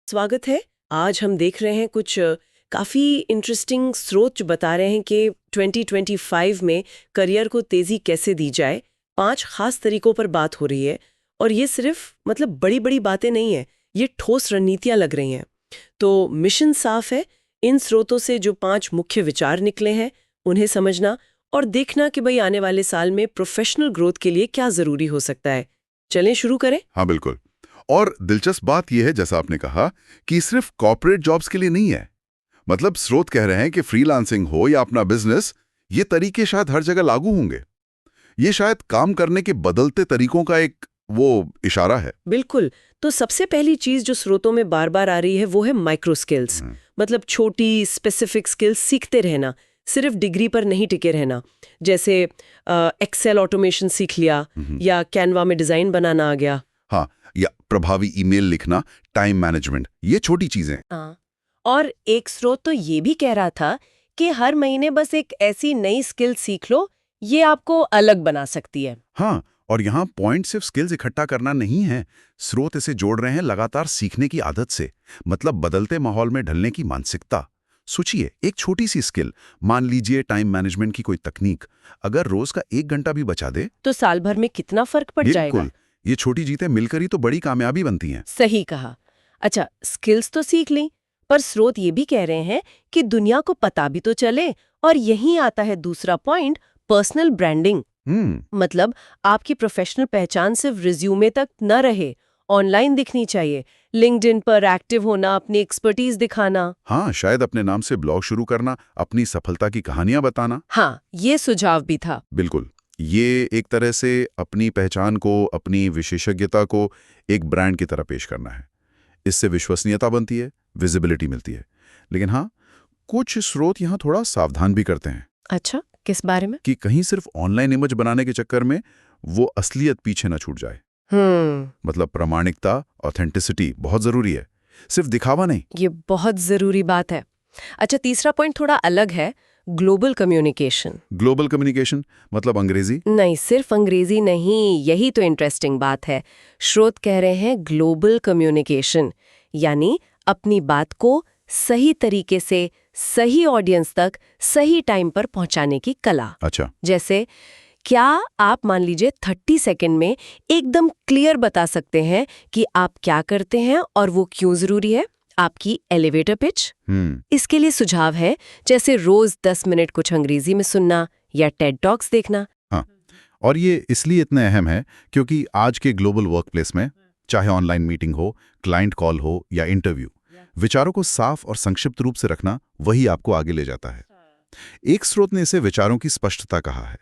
स्वागत है। आज हम देख रहे हैं कुछ काफ़ी इंटरेस्टिंग स्रोत जो बता रहे हैं कि 2025 में करियर को तेज़ी कैसे दी जाए। 5 खास तरीकों पर बात हो रही है और ये सिर्फ मतलब बड़ी बड़ी बातें नहीं है, ये ठोस रणनीतियाँ लग रही हैं। तो मिशन साफ है, इन स्रोतों से जो 5 मुख्य विचार निकले हैं उन्हें समझना और देखना कि भाई आने वाले साल में प्रोफेशनल ग्रोथ के लिए क्या ज़रूरी हो सकता है। चलें शुरू करें। हाँ बिल्कुल। और दिलचस्प बात यह है, जैसा आपने कहा, कि सिर्फ कॉर्पोरेट जॉब्स के लिए नहीं है। मतलब स्रोत कह रहे हैं कि फ्रीलांसिंग हो या अपना बिजनेस, ये तरीके शायद हर जगह लागू होंगे। ये शायद काम करने के बदलते तरीकों का एक वो इशारा है। बिल्कुल। तो सबसे पहली चीज जो स्रोतों में बार बार आ रही है वो है माइक्रो स्किल्स। मतलब छोटी स्पेसिफिक स्किल्स सीखते रहना, सिर्फ डिग्री पर नहीं टिके रहना। जैसे एक्सेल ऑटोमेशन सीख लिया या कैनवा में डिजाइन बनाना आ गया। हाँ, या प्रभावी ईमेल लिखना, टाइम मैनेजमेंट, ये छोटी चीजें। हाँ। और एक स्रोत तो ये भी कह रहा था कि हर महीने बस एक ऐसी नई स्किल सीख लो, ये आपको अलग बना सकती है। हाँ, और यहाँ पॉइंट सिर्फ स्किल्स इकट्ठा करना नहीं है। स्रोत इसे जोड़ रहे हैं लगातार सीखने की आदत से, मतलब बदलते माहौल में ढलने की मानसिकता। सोचिए, एक छोटी सी स्किल, मान लीजिए टाइम मैनेजमेंट की कोई तकनीक, अगर रोज का 1 घंटा भी बचा दे तो साल भर में कितना फर्क पड़ जाएगा। बिल्कुल, ये छोटी जीतें मिलकर ही तो बड़ी कामयाबी बनती हैं। सही कहा। अच्छा, स्किल्स तो सीख ली, पर स्रोत ये भी कह रहे हैं कि दुनिया को पता भी तो चले। और यहीं आता है दूसरा पॉइंट, पर्सनल ब्रांडिंग। मतलब आपकी प्रोफेशनल पहचान सिर्फ रिज्यूमे तक न रहे, ऑनलाइन दिखनी चाहिए। लिंक्डइन पर एक्टिव होना, अपनी एक्सपर्टीज दिखाना। हाँ, शायद अपने नाम से ब्लॉग शुरू करना, अपनी सफलता की कहानियां बताना। हाँ, ये सुझाव भी था। बिल्कुल, ये एक तरह से अपनी पहचान को, अपनी विशेषज्ञता को एक ब्रांड की तरह पेश करना है। इससे विश्वसनीयता बनती है, विजिबिलिटी मिलती है। लेकिन हाँ, कुछ स्रोत यहाँ थोड़ा सावधान भी करते हैं। अच्छा, किस बारे में? कि कहीं सिर्फ ऑनलाइन इमेज बनाने के चक्कर में वो असलियत पीछे न छूट जाए। मतलब प्रामाणिकता, ऑथेंटिसिटी बहुत जरूरी है, सिर्फ दिखावा नहीं। ये बहुत जरूरी बात है। अच्छा, तीसरा पॉइंट थोड़ा अलग है, ग्लोबल कम्युनिकेशन। ग्लोबल कम्युनिकेशन मतलब अंग्रेजी? नहीं, सिर्फ अंग्रेजी नहीं, यही तो इंटरेस्टिंग बात है। स्रोत कह रहे हैं ग्लोबल कम्युनिकेशन, यानी अपनी बात को सही तरीके से सही ऑडियंस तक सही टाइम पर पहुंचाने की कला। अच्छा। जैसे क्या आप मान लीजिए 30 सेकंड में एकदम क्लियर बता सकते हैं कि आप क्या करते हैं और वो क्यों जरूरी है। आपकी एलिवेटर पिच। इसके लिए सुझाव है, जैसे रोज 10 मिनट कुछ अंग्रेजी में सुनना या टेड टॉक्स देखना। हाँ, और ये इसलिए इतने अहम है क्योंकि आज के ग्लोबल वर्कप्लेस में, चाहे ऑनलाइन मीटिंग हो, क्लाइंट कॉल हो या इंटरव्यू, विचारों को साफ और संक्षिप्त रूप से रखना वही आपको आगे ले जाता है। एक स्रोत ने इसे विचारों की स्पष्टता कहा है।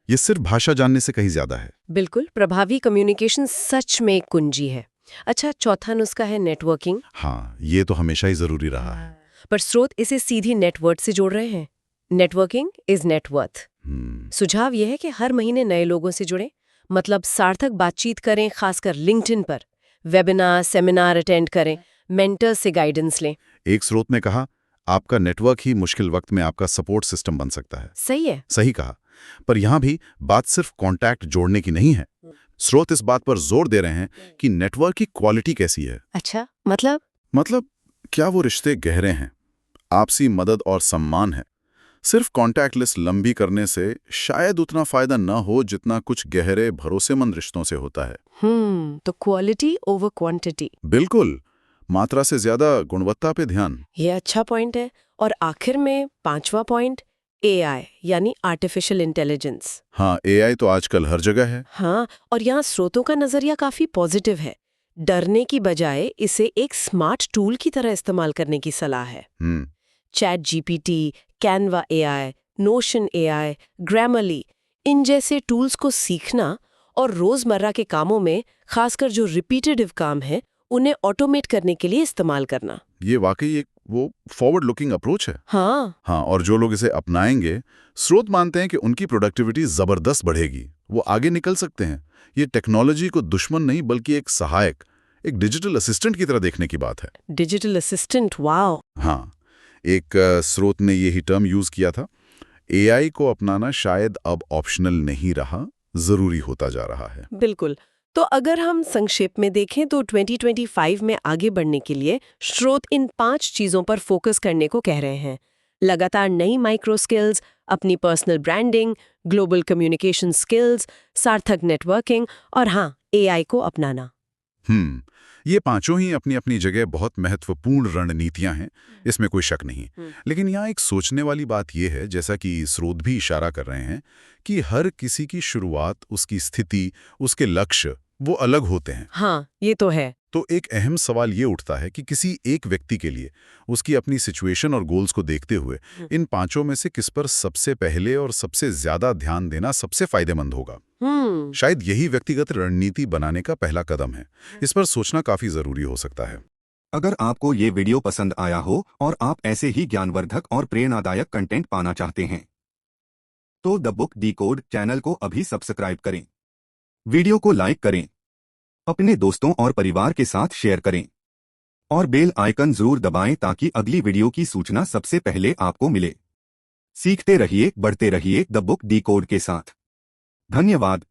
ये सिर्फ भाषा जानने से कहीं ज्यादा है। बिल्कुल, प्रभावी कम्युनिकेशन सच में एक कुंजी है। अच्छा, चौथा नुस्खा है नेटवर्किंग। हाँ, ये तो हमेशा ही जरूरी रहा है। पर स्रोत इसे सीधी नेटवर्क से जोड़ रहे हैं। Networking is net worth. सुझाव यह है कि हर महीने नए लोगों से जुड़ें, मतलब सार्थक बातचीत करें, खासकर लिंक्डइन पर। वेबिनार, सेमिनार अटेंड करें, मेंटर से गाइडेंस लें। एक स्रोत ने कहा, आपका नेटवर्क ही मुश्किल वक्त में आपका सपोर्ट सिस्टम बन सकता है। सही है। सही कहा। पर यहाँ भी बात सिर्फ कॉन्टैक्ट जोड़ने की नहीं है। स्रोत इस बात पर जोर दे रहे हैं कि नेटवर्क की क्वालिटी कैसी है। अच्छा, मतलब क्या वो रिश्ते गहरे हैं, आपसी मदद और सम्मान है। सिर्फ कॉन्टैक्ट लिस्ट लंबी करने से शायद उतना फायदा न हो जितना कुछ गहरे भरोसेमंद रिश्तों से होता है। तो क्वालिटी ओवर क्वांटिटी। बिल्कुल, मात्रा से ज्यादा गुणवत्ता पे ध्यान। ये अच्छा पॉइंट है। और आखिर में 5वां पॉइंट, एआई यानी आर्टिफिशियल इंटेलिजेंस। हाँ, एआई तो आजकल हर जगह है। हाँ, और यहाँ स्रोतों का नजरिया काफी पॉजिटिव है। डरने की बजाय इसे एक स्मार्ट टूल की तरह इस्तेमाल करने की सलाह है। Chat GPT, Canva AI, Notion AI, Grammarly, इन जैसे टूल्स को सीखना और रोजमर्रा के कामों में, खासकर जो रिपीटेटिव काम है, उन्हें ऑटोमेट करने के लिए इस्तेमाल करना। ये वाकई एक वो फॉरवर्ड लुकिंग अप्रोच है। हाँ, और जो लोग इसे अपनाएंगे, स्रोत मानते हैं कि उनकी प्रोडक्टिविटी जबरदस्त बढ़ेगी, वो आगे निकल सकते हैं। ये टेक्नोलॉजी को दुश्मन नहीं बल्कि एक सहायक, एक डिजिटल असिस्टेंट की तरह देखने की बात है। Digital assistant, wow. हाँ, एक स्रोत ने यही टर्म यूज किया था। एआई को अपनाना शायद अब ऑप्शनल नहीं रहा, जरूरी होता जा रहा है। बिल्कुल। तो अगर हम संक्षेप में देखें तो 2025 में आगे बढ़ने के लिए स्रोत इन 5 चीजों पर फोकस करने को कह रहे हैं। लगातार नई माइक्रो स्किल्स, अपनी personal branding, global communication skills, सार्थक नेटवर्किंग और हाँ, एआई को अपनाना। ये पांचों ही अपनी अपनी जगह बहुत महत्वपूर्ण रणनीतियां हैं, इसमें कोई शक नहीं। लेकिन यहाँ एक सोचने वाली बात यह है, जैसा कि स्रोत भी इशारा कर रहे हैं, कि हर किसी की शुरुआत, उसकी स्थिति, उसके लक्ष्य वो अलग होते हैं। हाँ, ये तो है। तो एक अहम सवाल ये उठता है कि किसी एक व्यक्ति के लिए उसकी अपनी सिचुएशन और गोल्स को देखते हुए इन पांचों में से किस पर सबसे पहले और सबसे ज्यादा ध्यान देना सबसे फायदेमंद होगा। शायद यही व्यक्तिगत रणनीति बनाने का पहला कदम है। इस पर सोचना काफी जरूरी हो सकता है। अगर आपको ये वीडियो पसंद आया हो और आप ऐसे ही ज्ञानवर्धक और प्रेरणादायक कंटेंट पाना चाहते हैं तो द बुक डिकोड चैनल को अभी सब्सक्राइब करें, वीडियो को लाइक करें, अपने दोस्तों और परिवार के साथ शेयर करें और बेल आइकन जरूर दबाएं ताकि अगली वीडियो की सूचना सबसे पहले आपको मिले। सीखते रहिए, बढ़ते रहिए द बुक डिकोड के साथ। धन्यवाद।